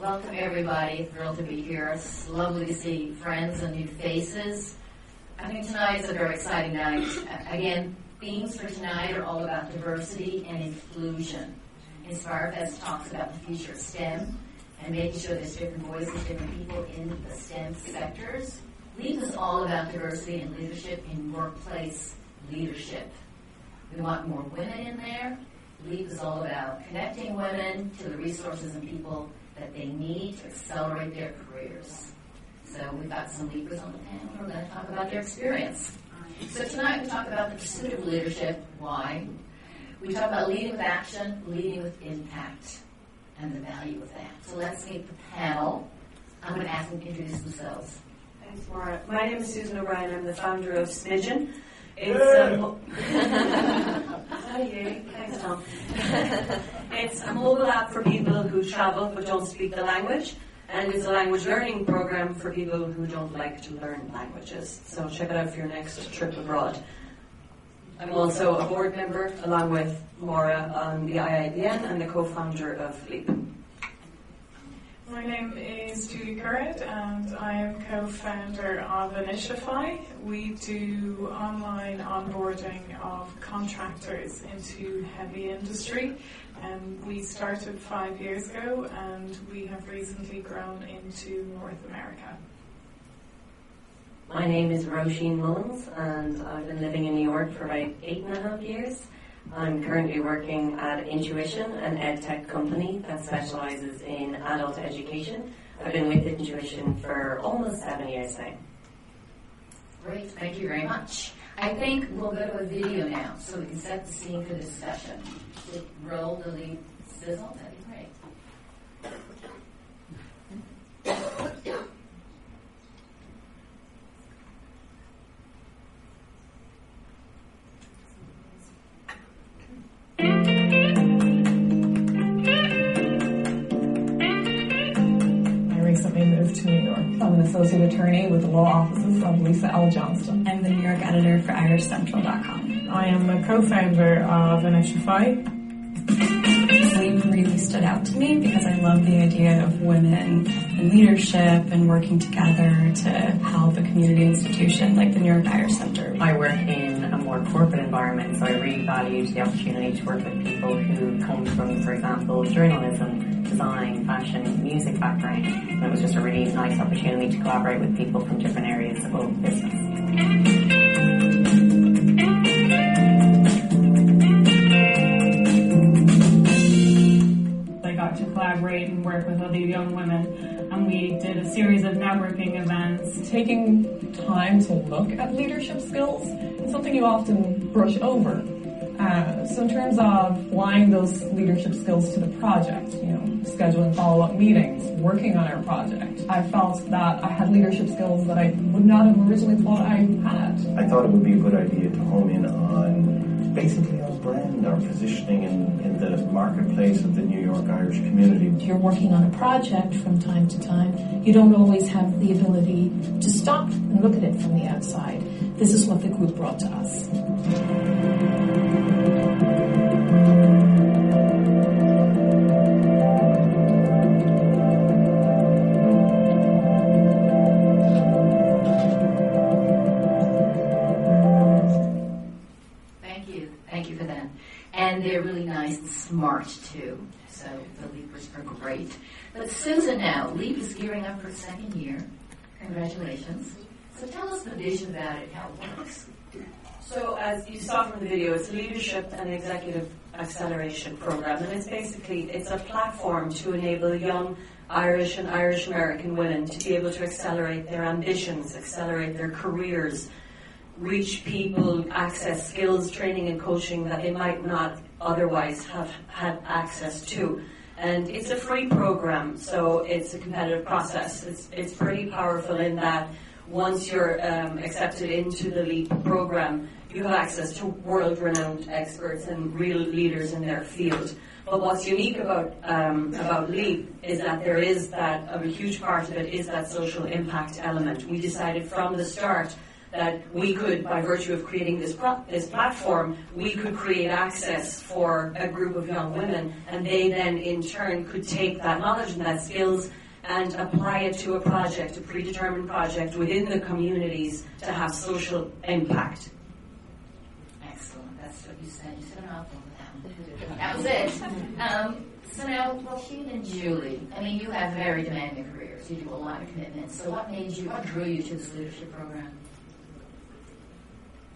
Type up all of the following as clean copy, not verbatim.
Welcome everybody, thrilled to be here. It's lovely to see friends and new faces. I think tonight's a very exciting night. Again, themes for tonight are all about diversity and inclusion. InspireFest talks about the future of STEM and making sure there's different voices, different people in the STEM sectors. LEAP is all about diversity and leadership in workplace leadership. We want more women in there. LEAP is all about connecting women to the resources and people that they need to accelerate their careers. So we've got some leaders on the panel who are going to talk about their experience. So tonight we talk about the pursuit of leadership, why. We talk about leading with action, leading with impact, and the value of that. So let's meet the panel. I'm going to ask them to introduce themselves. Thanks, Maura. My name is Susan O'Brien. I'm the founder of Smigin. Thanks, Tom. It's a mobile app for people who travel but don't speak the language, and it's a language learning program for people who don't like to learn languages. So check it out for your next trip abroad. I'm also a board member, along with Maura, on the IIBN and the co-founder of LEAP. My name is Judy Currid, and I am co-founder of Initiafy. We do online onboarding of contractors into heavy industry, and we started 5 years ago, and we have recently grown into North America. My name is Roisin Mullins, and I've been living in New York for about 8.5 years. I'm currently working at Intuition, an edtech company that specialises in adult education. I've been with Intuition for almost 7 years now. Great, thank you very much. I think we'll go to a video now so we can set the scene for the discussion. Roll the lead sizzle, that'd be great. Recently moved to New York. I'm an associate attorney with the law offices of Lisa L. Johnston. I'm the New York editor for IrishCentral.com. I am a co-founder of Initiafy. LEAP really stood out to me because I love the idea of women in leadership and working together to help a community institution like the New York Irish Center. I work in a more corporate environment, so I really valued the opportunity to work with people who come from, for example, journalism, design, fashion, music background. And it was just a really nice opportunity to collaborate with people from different areas of business. To collaborate and work with other young women, and we did a series of networking events. Taking time to look at leadership skills is something you often brush over. So in terms of applying those leadership skills to the project, scheduling follow-up meetings, working on our project, I felt that I had leadership skills that I would not have originally thought I had. I thought it would be a good idea to hone in on basically our brand, our positioning in the marketplace of the New York Irish community. If you're working on a project from time to time, you don't always have the ability to stop and look at it from the outside. This is what the group brought to us. Thank you for that. And they're really nice and smart too. So the Leapers are great. But Susan now, Leap is gearing up for its second year. Congratulations. So tell us the vision about it, how it works. So as you saw from the video, it's a leadership and executive acceleration program, and it's a platform to enable young Irish and Irish American women to be able to accelerate their ambitions, accelerate their careers, reach people, access skills, training and coaching that they might not otherwise have had access to. And it's a free program, so it's a competitive process. It's pretty powerful in that once you're accepted into the LEAP program, you have access to world-renowned experts and real leaders in their field. But what's unique about LEAP is that there is a huge part of it is that social impact element. We decided from the start that we could, by virtue of creating this platform, we could create access for a group of young women, and they then in turn could take that knowledge and that skills and apply it to a project, a predetermined project within the communities to have social impact. Excellent. That's what you said. You said an awful lot. That was it. So now, well, Hugh and Julie, I mean, you have very demanding careers. You do a lot of commitments. So what drew you to this leadership program?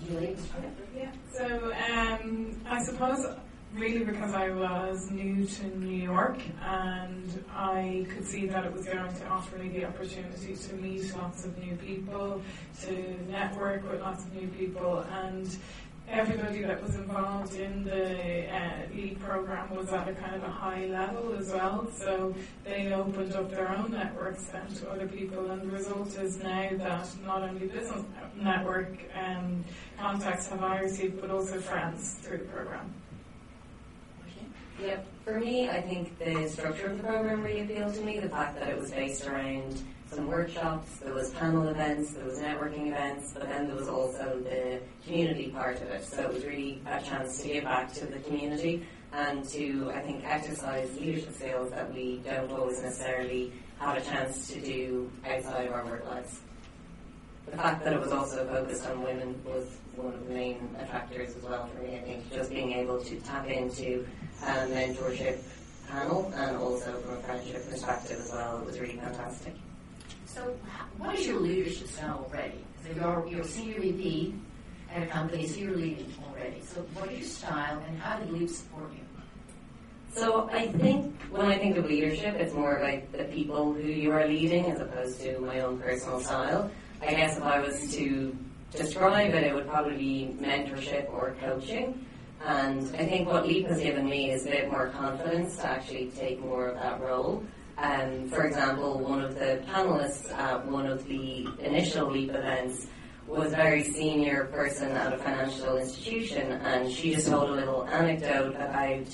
Julie? Yeah. So I suppose really because I was new to New York and I could see that it was going to offer me the opportunity to meet lots of new people, to network with lots of new people, and everybody that was involved in the LEAD program was at a kind of a high level as well, so they opened up their own networks then to other people, and the result is now that not only business network contacts have I received, but also friends through the program. Yep. For me, I think the structure of the program really appealed to me, the fact that it was based around some workshops, there was panel events, there was networking events, but then there was also the community part of it. So it was really a chance to give back to the community and to, I think, exercise leadership skills that we don't always necessarily have a chance to do outside of our work lives. The fact that it was also focused on women was one of the main attractors as well for me. I think just being able to tap into a mentorship panel and also from a friendship perspective as well, it was really fantastic. So what is your leadership style already? So you're a senior VP at a company, so you're leading already. So what is your style and how did LEAD support you? So I think when I think of leadership, it's more like the people who you are leading as opposed to my own personal style. I guess if I was to describe it, it would probably be mentorship or coaching. And I think what LEAP has given me is a bit more confidence to actually take more of that role. For example, one of the panelists at one of the initial LEAP events was a very senior person at a financial institution, and she just told a little anecdote about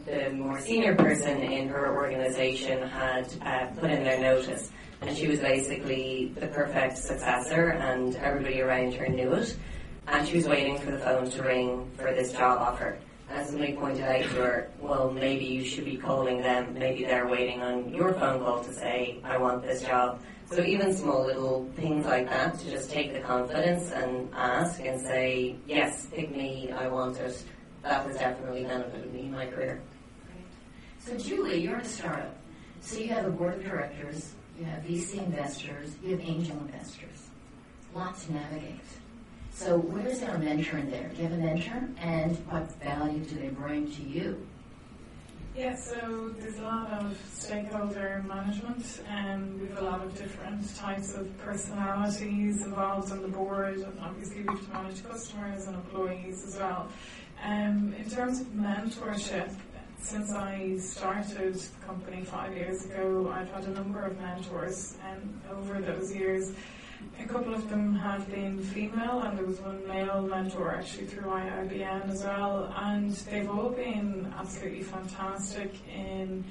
the more senior person in her organization had put in their notice, and she was basically the perfect successor, and everybody around her knew it. And she was waiting for the phone to ring for this job offer. And somebody pointed out to her, well, maybe you should be calling them. Maybe they're waiting on your phone call to say, I want this job. So even small little things like that, to just take the confidence and ask and say, yes, pick me, I want it. That has definitely benefited me in my career. So Julie, you're in a startup. So you have a board of directors, you have VC investors, you have angel investors. Lots to navigate. So where's our mentor in there? Do you have a mentor? And what value do they bring to you? Yeah, so there's a lot of stakeholder management, and we have a lot of different types of personalities involved on the board, and obviously we have to manage customers and employees as well. In terms of mentorship, since I started the company 5 years ago, I've had a number of mentors, and over those years, a couple of them have been female, and there was one male mentor actually through IIBN as well, and they've all been absolutely fantastic in,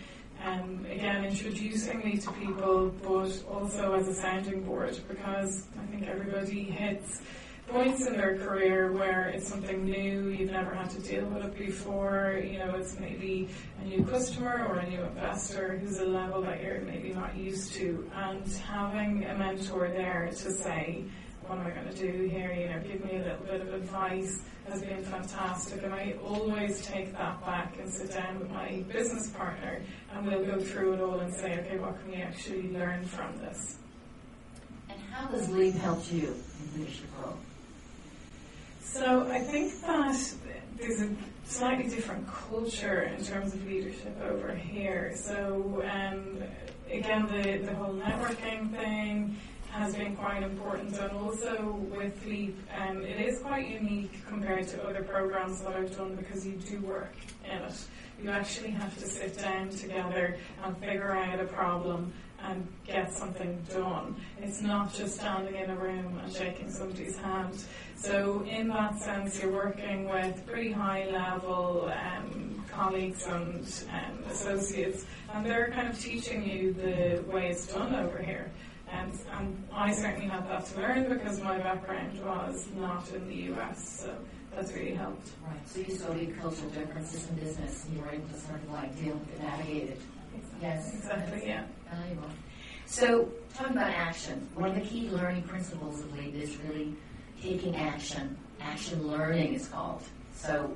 again, introducing me to people, but also as a sounding board, because I think everybody hits points in their career where it's something new, you've never had to deal with it before, you know, it's maybe a new customer or a new investor who's a level that you're maybe not used to, and having a mentor there to say, what am I going to do here, you know, give me a little bit of advice has been fantastic, and I always take that back and sit down with my business partner and we'll go through it all and say, okay, what can we actually learn from this? And how has LEAP helped you in leadership role? So I think that there's a slightly different culture in terms of leadership over here. So again, the whole networking thing has been quite important, and also with LEAP, it is quite unique compared to other programs that I've done because you do work in it. You actually have to sit down together and figure out a problem and get something done. It's not just standing in a room and shaking somebody's hand. So in that sense, you're working with pretty high level colleagues and associates, and they're kind of teaching you the way it's done over here. And I certainly had that to learn because my background was not in the US, so that's really helped. Right, so you saw the cultural differences in business and you were able to sort of like deal with it, navigate it. Yes. Exactly, yeah. Valuable. So, talking about action, one of the key learning principles of LEAD is really taking action. Action learning is called. So,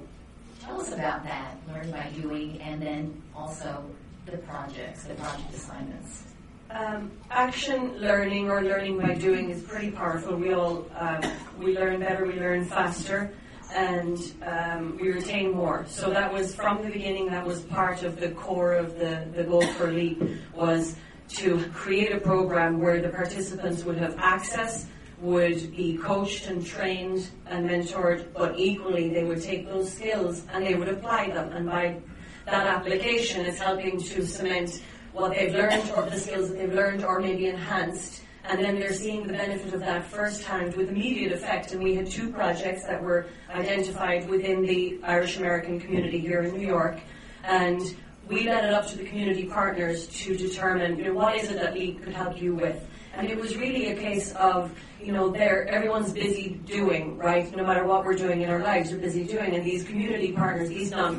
tell us about that, learning by doing, and then also the projects, the project assignments. Action learning or learning by doing is pretty powerful. We all we learn better, we learn faster, and we retain more. So that was from the beginning. That was part of the core of the goal for LEAP, was to create a program where the participants would have access, would be coached and trained and mentored, but equally they would take those skills and they would apply them. And by that application, it's helping to cement what they've learned or the skills that they've learned or maybe enhanced. And then they're seeing the benefit of that firsthand with immediate effect. And we had 2 projects that were identified within the Irish American community here in New York. And we led it up to the community partners to determine, what is it that we could help you with. And it was really a case of, everyone's busy doing, right? No matter what we're doing in our lives, we're busy doing. And these community partners, these non